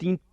3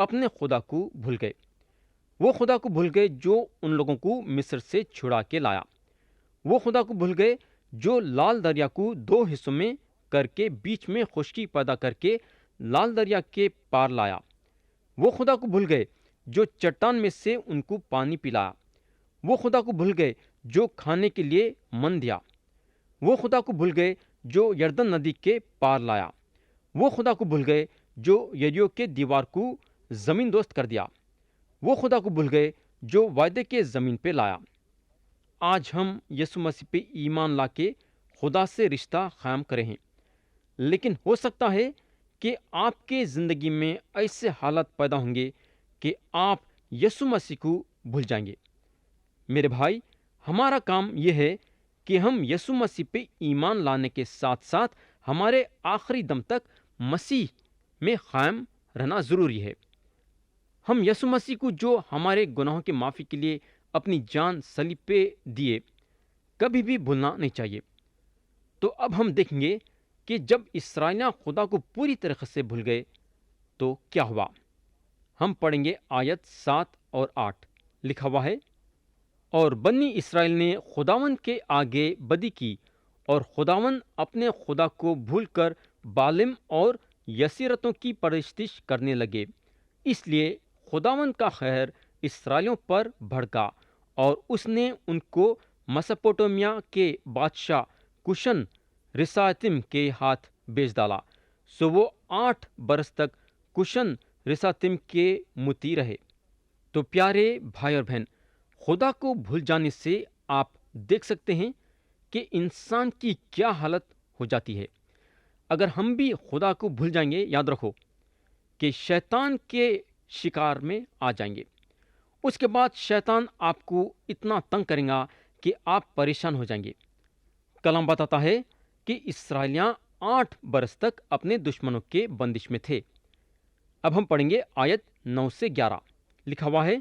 اپنے خدا کو بھول گئے۔ وہ خدا کو بھول گئے جو ان لوگوں کو مصر سے چھڑا کے لایا۔ وہ خدا کو بھول گئے جو لال دریا کو دو حصوں میں کر کے بیچ میں خشکی پیدا کر کے لال دریا کے پار لایا۔ وہ خدا کو بھول گئے جو چٹان میں سے ان کو پانی پلایا۔ وہ خدا کو بھول گئے جو کھانے کے لیے من دیا۔ وہ خدا کو بھول گئے جو یردن ندی کے پار لایا۔ وہ خدا کو بھول گئے جو یریو کے دیوار کو زمین دوست کر دیا۔ وہ خدا کو بھول گئے جو وعدے کے زمین پہ لایا۔ آج ہم یسوع مسیح پہ ایمان لا کے خدا سے رشتہ قائم کرے ہیں، لیکن ہو سکتا ہے کہ آپ کے زندگی میں ایسے حالات پیدا ہوں گے کہ آپ یسوع مسیح کو بھول جائیں گے۔ میرے بھائی، ہمارا کام یہ ہے کہ ہم یسوع مسیح پہ ایمان لانے کے ساتھ ساتھ ہمارے آخری دم تک مسیح میں قائم رہنا ضروری ہے۔ ہم یسوع مسیح کو جو ہمارے گناہوں کی معافی کے لیے اپنی جان صلیب پہ دیے، کبھی بھی بھولنا نہیں چاہیے۔ تو اب ہم دیکھیں گے کہ جب اسرائیلیاں خدا کو پوری طریقے سے بھول گئے تو کیا ہوا۔ ہم پڑھیں گے آیت 7 اور 8، لکھا ہوا ہے، اور بنی اسرائیل نے خداوند کے آگے بدی کی، اور خداوند اپنے خدا کو بھول کر بالم اور یسیرتوں کی پرستش کرنے لگے۔ اس لیے خداوند کا خیر اسرائیلیوں پر بھڑکا، اور اس نے ان کو مسپوٹومیا کے بادشاہ کشن رساتم کے ہاتھ بیچ ڈالا۔ سو وہ 8 برس تک کشن رساتم کے متی رہے۔ تو پیارے بھائی اور بہن، خدا کو بھول جانے سے آپ دیکھ سکتے ہیں کہ انسان کی کیا حالت ہو جاتی ہے۔ اگر ہم بھی خدا کو بھول جائیں گے، یاد رکھو کہ شیطان کے شکار میں آ جائیں گے۔ اس کے بعد شیطان آپ کو اتنا تنگ کرے گا کہ آپ پریشان ہو جائیں گے۔ کلام بتاتا ہے کہ اسرائیلیاں 8 برس تک اپنے دشمنوں کے بندش میں تھے۔ اب ہم پڑھیں گے آیت 9 سے 11، لکھا ہوا ہے،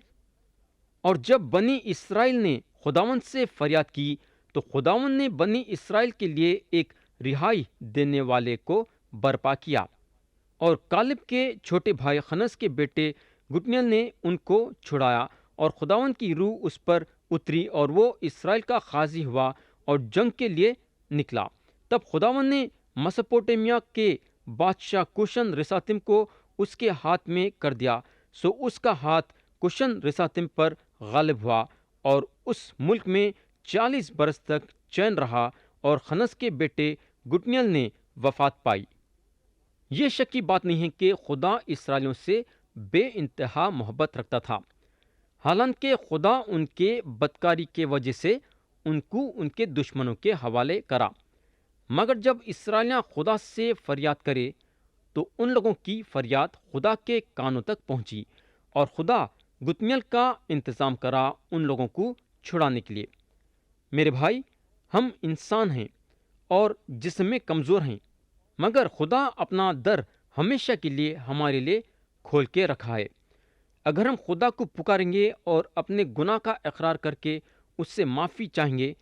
اور جب بنی اسرائیل نے خداوند سے فریاد کی تو خداوند نے بنی اسرائیل کے لیے ایک رہائی دینے والے کو برپا کیا، اور کالب کے چھوٹے بھائی خنس کے بیٹے گٹنیل نے ان کو چھڑایا، اور خداوند کی روح اس پر اتری اور وہ اسرائیل کا قاضی ہوا اور جنگ کے لیے نکلا۔ تب خداوند نے مسپوٹیمیا کے بادشاہ کوشن رساتم کو اس کے ہاتھ میں کر دیا، سو اس کا ہاتھ کوشن رساتم پر غالب ہوا، اور اس ملک میں 40 برس تک چین رہا، اور خنس کے بیٹے گٹنیل نے وفات پائی۔ یہ شک کی بات نہیں ہے کہ خدا اسرائیلیوں سے بے انتہا محبت رکھتا تھا، حالانکہ خدا ان کے بدکاری کے وجہ سے ان کو ان کے دشمنوں کے حوالے کرا۔ مگر جب اسرائیلیاں خدا سے فریاد کرے تو ان لوگوں کی فریاد خدا کے کانوں تک پہنچی، اور خدا گتنیل کا انتظام کرا ان لوگوں کو چھڑانے کے لیے۔ میرے بھائی، ہم انسان ہیں اور جسم میں کمزور ہیں، مگر خدا اپنا در ہمیشہ کے لیے ہمارے لیے کھول کے رکھا ہے۔ اگر ہم خدا کو پکاریں گے اور اپنے گناہ کا اقرار کر کے اس سے معافی چاہیں گے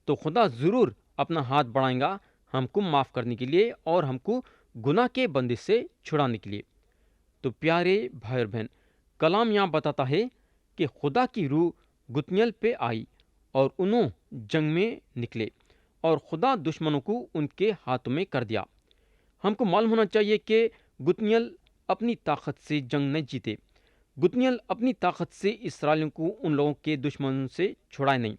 تو خدا ضرور اپنا ہاتھ بڑھائے گا ہم کو معاف کرنے کے لیے اور ہم کو گناہ کے بندش سے چھڑانے کے لیے۔ تو پیارے بھائی اور بہن، کلام یہاں بتاتا ہے کہ خدا کی روح گتنیل پہ آئی اور انہوں جنگ میں نکلے، اور خدا دشمنوں کو ان کے ہاتھوں میں کر دیا۔ ہم کو معلوم ہونا چاہیے کہ گتنیل اپنی طاقت سے جنگ نہیں جیتے۔ گتنیل اپنی طاقت سے اسرائیلیوں کو ان لوگوں کے دشمنوں سے چھڑائے نہیں۔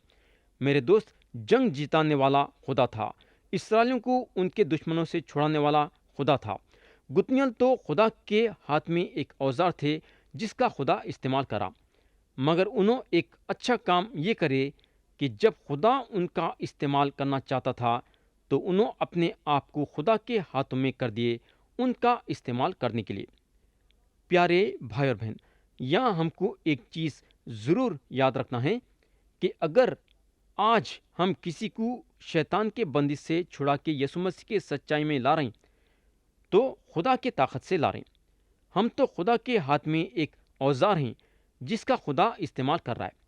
میرے دوست، جنگ جیتانے والا خدا تھا، اسرائیلیوں کو ان کے دشمنوں سے چھڑانے والا خدا تھا۔ گتنیل تو خدا کے ہاتھ میں ایک اوزار تھے جس کا خدا استعمال کرا، مگر انہوں ایک اچھا کام یہ کرے کہ جب خدا ان کا استعمال کرنا چاہتا تھا تو انہوں اپنے آپ کو خدا کے ہاتھوں میں کر دیے ان کا استعمال کرنے کے لیے۔ پیارے بھائی اور بہن، یہاں ہم کو ایک چیز ضرور یاد رکھنا ہے کہ اگر آج ہم کسی کو شیطان کے بندش سے چھڑا کے یسوع مسیح کے سچائی میں لا رہے ہیں تو خدا کے طاقت سے لا رہے ہیں۔ ہم تو خدا کے ہاتھ میں ایک اوزار ہیں جس کا خدا استعمال کر رہا ہے۔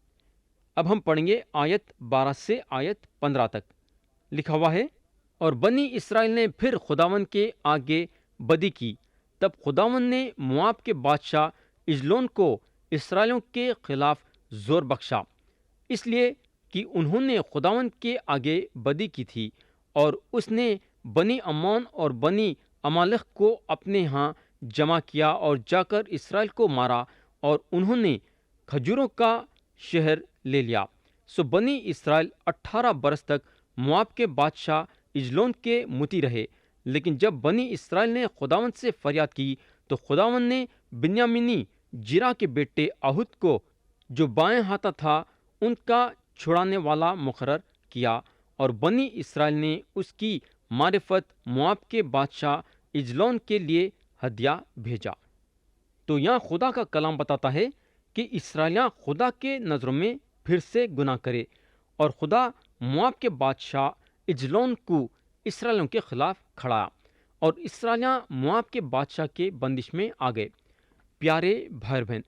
اب ہم پڑھیں گے آیت 12 سے آیت 15 تک، لکھا ہوا ہے، اور بنی اسرائیل نے پھر خداوند کے آگے بدی کی، تب خداوند نے مواب کے بادشاہ اجلون کو اسرائیلیوں کے خلاف زور بخشا، اس لیے کہ انہوں نے خداوند کے آگے بدی کی تھی، اور اس نے بنی عمون اور بنی عمالق کو اپنے ہاں جمع کیا اور جا کر اسرائیل کو مارا، اور انہوں نے کھجوروں کا شہر لے لیا۔ سو بنی اسرائیل 18 برس تک مواب کے بادشاہ اجلون کے مطیع رہے، لیکن جب بنی اسرائیل نے خداوند سے فریاد کی تو خداوند نے بنیامینی جیرا کے بیٹے اہود کو، جو بائیں ہاتھا تھا، ان کا چھڑانے والا مقرر کیا، اور بنی اسرائیل نے اس کی معرفت مواب کے بادشاہ اجلون کے لیے ہدیہ بھیجا۔ تو یہاں خدا کا کلام بتاتا ہے کہ اسرائیلیاں خدا کے نظروں میں پھر سے گناہ کرے، اور خدا مواب کے بادشاہ اجلون کو اسرائیلیوں کے خلاف کھڑا، اور اسرائیلیاں مواب کے بادشاہ کے بندش میں آ گئے۔ پیارے بھائی بہن،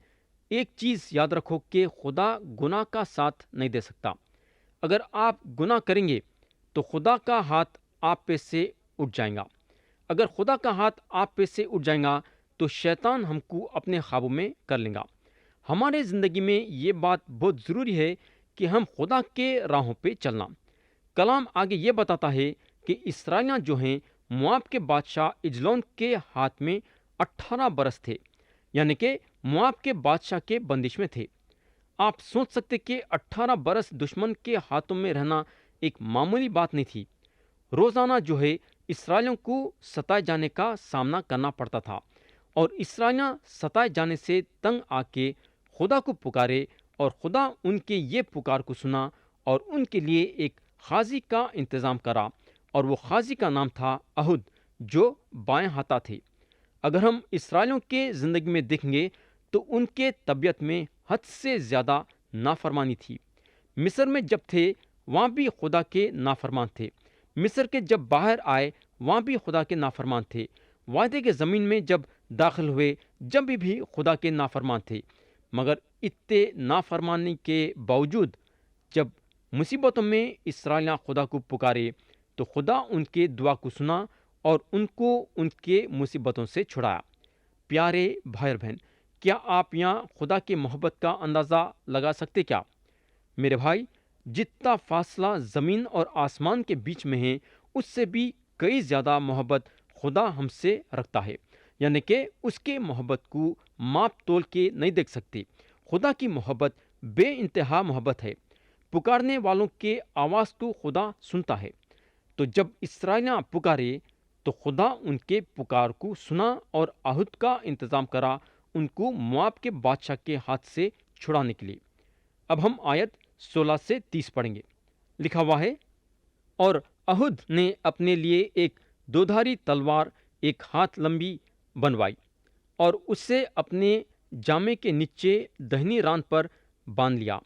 ایک چیز یاد رکھو کہ خدا گناہ کا ساتھ نہیں دے سکتا۔ اگر آپ گناہ کریں گے تو خدا کا ہاتھ آپ پہ سے اٹھ جائے گا۔ اگر خدا کا ہاتھ آپ پہ سے اٹھ جائے گا تو شیطان ہم کو اپنے قابو میں کر لے گا۔ ہمارے زندگی میں یہ بات بہت ضروری ہے کہ ہم خدا کے راہوں پہ چلنا۔ کلام آگے یہ بتاتا ہے کہ اسرائیلیاں جو ہیں مواب کے بادشاہ اجلون کے ہاتھ میں 18 برس تھے، یعنی کہ مواب کے بادشاہ کے بندش میں تھے۔ آپ سوچ سکتے کہ 18 برس دشمن کے ہاتھوں میں رہنا ایک معمولی بات نہیں تھی۔ روزانہ جو ہے اسرائیلیوں کو ستائے جانے کا سامنا کرنا پڑتا تھا، اور اسرائیلیاں ستائے جانے سے تنگ آ کے خدا کو پکارے، اور خدا ان کے یہ پکار کو سنا اور ان کے لیے ایک قاضی کا انتظام کرا، اور وہ قاضی کا نام تھا اہود، جو بائیں ہاتھا تھے۔ اگر ہم اسرائیلیوں کے زندگی میں دیکھیں گے تو ان کے طبیعت میں حد سے زیادہ نافرمانی تھی۔ مصر میں جب تھے وہاں بھی خدا کے نافرمان تھے، مصر کے جب باہر آئے وہاں بھی خدا کے نافرمان تھے، وعدے کے زمین میں جب داخل ہوئے جب بھی خدا کے نافرمان تھے۔ مگر اتنے نافرمانی کے باوجود جب مصیبتوں میں اسرائیلیاں خدا کو پکارے تو خدا ان کے دعا کو سنا اور ان کو ان کے مصیبتوں سے چھڑایا۔ پیارے بھائی اور بہن، کیا آپ یہاں خدا کی محبت کا اندازہ لگا سکتے کیا؟ میرے بھائی، جتنا فاصلہ زمین اور آسمان کے بیچ میں ہے اس سے بھی کئی زیادہ محبت خدا ہم سے رکھتا ہے، یعنی کہ اس کے محبت کو ماپ تول کے نہیں دیکھ سکتے۔ خدا کی محبت بے انتہا محبت ہے۔ پکارنے والوں کے آواز کو خدا سنتا ہے۔ تو جب اسرائیلیاں پکارے تو خدا ان کے پکار کو سنا اور اہود کا انتظام کرا ان کو مواب کے بادشاہ کے ہاتھ سے چھڑانے کے لیے۔ اب ہم آیت 16 سے 30 پڑھیں گے۔ لکھا ہوا ہے، اور اہود نے اپنے لیے ایک دودھاری تلوار ایک ہاتھ لمبی بنوائی اور اسے اپنے جامے کے نیچے دہنی ران پر باندھ لیا۔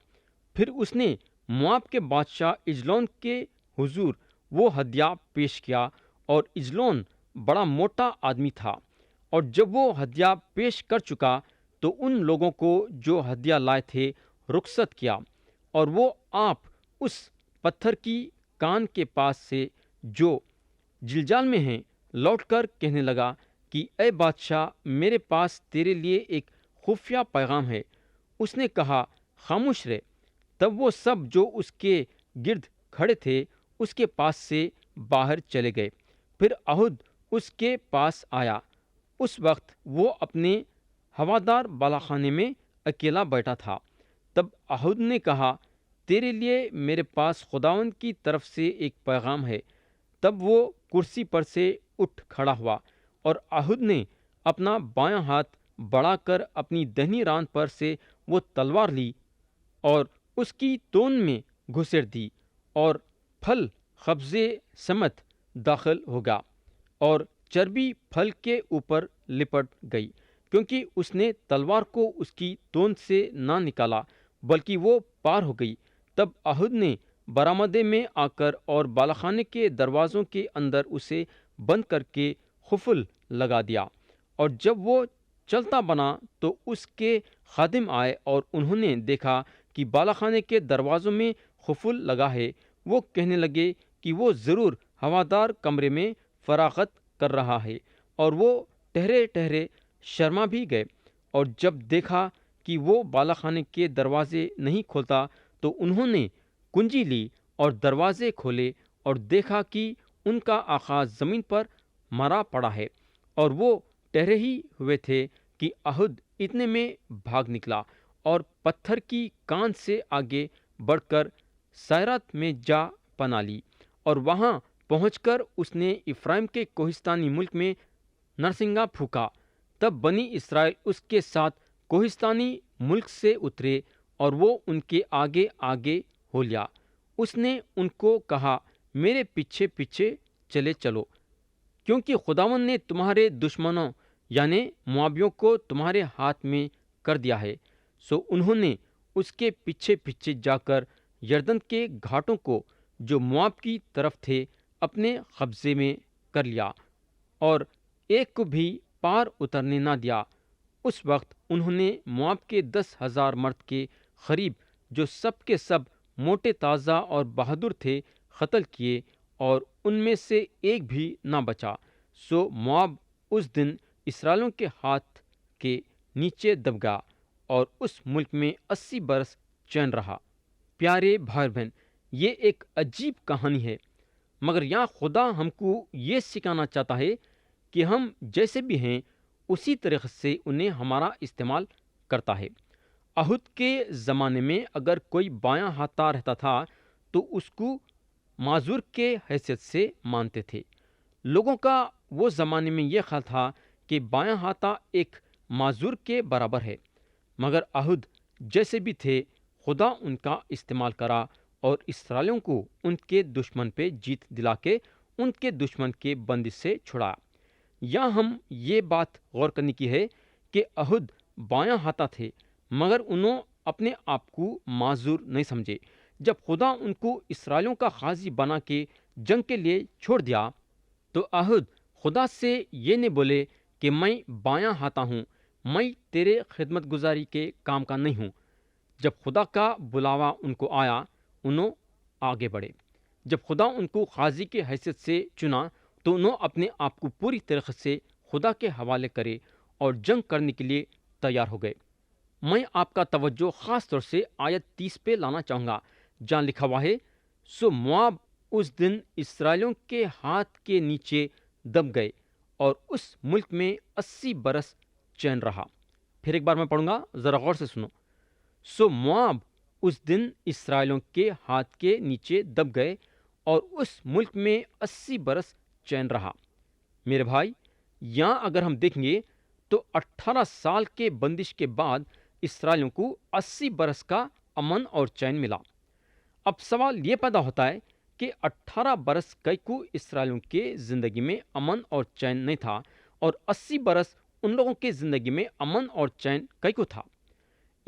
پھر اس نے مواب کے بادشاہ اجلون کے حضور وہ ہدیہ پیش کیا، اور اجلون بڑا موٹا آدمی تھا، اور جب وہ ہدیہ پیش کر چکا تو ان لوگوں کو جو ہدیہ لائے تھے رخصت کیا، اور وہ آپ اس پتھر کی کان کے پاس سے جو جلجال میں ہیں لوٹ کر کہنے لگا کہ اے بادشاہ، میرے پاس تیرے لیے ایک خفیہ پیغام ہے۔ اس نے کہا، خاموش رہ۔ تب وہ سب جو اس کے گرد کھڑے تھے اس کے پاس سے باہر چلے گئے۔ پھر اہود اس کے پاس آیا۔ اس وقت وہ اپنے ہوادار بالاخانے میں اکیلا بیٹھا تھا۔ تب اہود نے کہا، تیرے لیے میرے پاس خداوند کی طرف سے ایک پیغام ہے۔ تب وہ کرسی پر سے اٹھ کھڑا ہوا، اور اہود نے اپنا بایاں ہاتھ بڑھا کر اپنی دہنی ران پر سے وہ تلوار لی اور اس کی تون میں گھسیٹ دی، اور پھل قبضے سمیت داخل ہوگا، اور چربی پھل کے اوپر لپٹ گئی، کیونکہ اس نے تلوار کو اس کی تون سے نہ نکالا بلکہ وہ پار ہو گئی۔ تب اہود نے برآمدے میں آ کر اور بالاخانے کے دروازوں کے اندر اسے بند کر کے قفل لگا دیا، اور جب وہ چلتا بنا تو اس کے خادم آئے اور انہوں نے دیکھا کہ بالاخانے کے دروازوں میں قفل لگا ہے۔ وہ کہنے لگے کہ وہ ضرور ہوادار کمرے میں فراغت کر رہا ہے، اور وہ ٹھہرے ٹھہرے شرما بھی گئے۔ اور جب دیکھا کہ وہ بالاخانے کے دروازے نہیں کھولتا تو انہوں نے کنجی لی اور دروازے کھولے اور دیکھا کہ ان کا آقا زمین پر مرا پڑا ہے، اور وہ ٹہرے ہی ہوئے تھے کہ احد اتنے میں بھاگ نکلا اور پتھر کی کان سے آگے بڑھ کر سائرات میں جا پناہ لی، اور وہاں پہنچ کر اس نے افرائیم کے کوہستانی ملک میں نرسنگا پھونکا۔ تب بنی اسرائیل اس کے ساتھ کوہستانی ملک سے اترے اور وہ ان کے آگے آگے ہو لیا۔ اس نے ان کو کہا، میرے پیچھے پیچھے چلے چلو، کیونکہ خداوند نے تمہارے دشمنوں یعنی موابیوں کو تمہارے ہاتھ میں کر دیا ہے۔ سو انہوں نے اس کے پیچھے پیچھے جا کر یردن کے گھاٹوں کو جو مواب کی طرف تھے اپنے قبضے میں کر لیا اور ایک کو بھی پار اترنے نہ دیا۔ اس وقت انہوں نے مواب کے 10,000 مرد کے قریب جو سب کے سب موٹے تازہ اور بہادر تھے قتل کیے، اور ان میں سے ایک بھی نہ بچا۔ سو مواب اس دن اسرائیلیوں کے ہاتھ کے نیچے دب گیا اور اس ملک میں 80 برس چین رہا۔ پیارے بھائی بہن، یہ ایک عجیب کہانی ہے، مگر یہاں خدا ہم کو یہ سکھانا چاہتا ہے کہ ہم جیسے بھی ہیں اسی طریقے سے انہیں ہمارا استعمال کرتا ہے۔ احد کے زمانے میں اگر کوئی بایاں ہاتھا رہتا تھا تو اس کو معذور کے حیثیت سے مانتے تھے۔ لوگوں کا وہ زمانے میں یہ خیال تھا کہ بایاں ہاتھا ایک معذور کے برابر ہے، مگر احد جیسے بھی تھے خدا ان کا استعمال کرا اور اسرائیلیوں کو ان کے دشمن پہ جیت دلا کے ان کے دشمن کے بندش سے چھڑایا۔ یہاں ہم یہ بات غور کرنے کی ہے کہ احد بایاں ہاتھا تھے، مگر انہوں اپنے آپ کو معذور نہیں سمجھے۔ جب خدا ان کو اسرائیلیوں کا قاضی بنا کے جنگ کے لیے چھوڑ دیا تو احد خدا سے یہ نہیں بولے کہ میں بایاں ہاتھا ہوں، میں تیرے خدمت گزاری کے کام کا نہیں ہوں۔ جب خدا کا بلاوا ان کو آیا انہوں آگے بڑھے۔ جب خدا ان کو قاضی کے حیثیت سے چنا تو انہوں اپنے آپ کو پوری طریقے سے خدا کے حوالے کرے اور جنگ کرنے کے لیے تیار ہو گئے۔ میں آپ کا توجہ خاص طور سے آیت 30 پہ لانا چاہوں گا، جہاں لکھا ہوا ہے، سو مواب اس دن اسرائیلیوں کے ہاتھ کے نیچے دب گئے اور اس ملک میں 80 برس چین رہا۔ پھر ایک بار میں پڑھوں گا، ذرا غور سے سنو۔ سو مواب اس دن اسرائیلیوں کے ہاتھ کے نیچے دب گئے اور اس ملک میں 80 برس چین رہا۔ میرے بھائی، یہاں اگر ہم دیکھیں گے تو 18 سال کے بندش کے بعد اسرائیلیوں کو 80 برس کا امن اور چین ملا۔ اب سوال یہ پیدا ہوتا ہے کہ 18 برس کئی کو اسرائیلیوں کے زندگی میں امن اور چین نہیں تھا، اور 80 برس ان لوگوں کے زندگی میں امن اور چین کئی کو تھا۔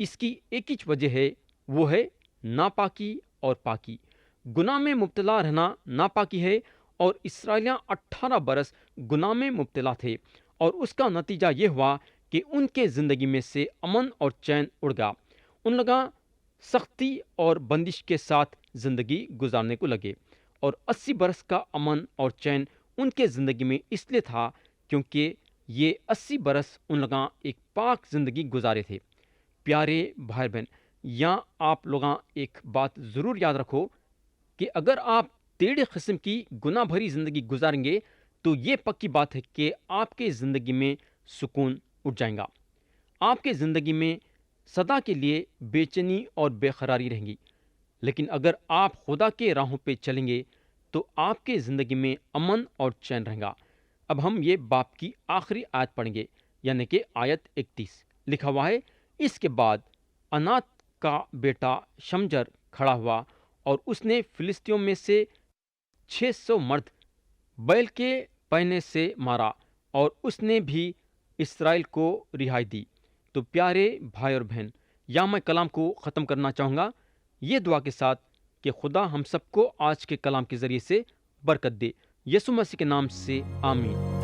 اس کی ایک ہی وجہ ہے، وہ ہے ناپاکی اور پاکی۔ گناہ میں مبتلا رہنا ناپاکی ہے، اور اسرائیلیاں 18 برس گناہ میں مبتلا تھے، اور اس کا نتیجہ یہ ہوا کہ ان کے زندگی میں سے امن اور چین اڑ گیا۔ ان لوگ سختی اور بندش کے ساتھ زندگی گزارنے کو لگے، اور 80 برس کا امن اور چین ان کے زندگی میں اس لیے تھا کیونکہ یہ 80 برس ان لوگ ایک پاک زندگی گزارے تھے۔ پیارے بھائی بہن، یہاں آپ لوگ ایک بات ضرور یاد رکھو کہ اگر آپ ٹیڑھے قسم کی گناہ بھری زندگی گزاریں گے تو یہ پکی بات ہے کہ آپ کے زندگی میں سکون اٹھ جائے گا، آپ کے زندگی میں سدا کے لیے بے چینی اور بے قراری رہیں گی۔ لیکن اگر آپ خدا کے راہوں پہ چلیں گے تو آپ کے زندگی میں امن اور چین رہے گا۔ اب ہم یہ باپ کی آخری آیت پڑھیں گے، یعنی کہ آیت 31 لکھا ہوا ہے، اس کے بعد انات کا بیٹا شمجر کھڑا ہوا اور اس نے فلسطینیوں میں سے 600 مرد بیل کے پہنے سے مارا، اور اس نے بھی اسرائیل کو رہائی دی۔ تو پیارے بھائی اور بہن، یا میں کلام کو ختم کرنا چاہوں گا یہ دعا کے ساتھ کہ خدا ہم سب کو آج کے کلام کے ذریعے سے برکت دے۔ یسوع مسیح کے نام سے آمین۔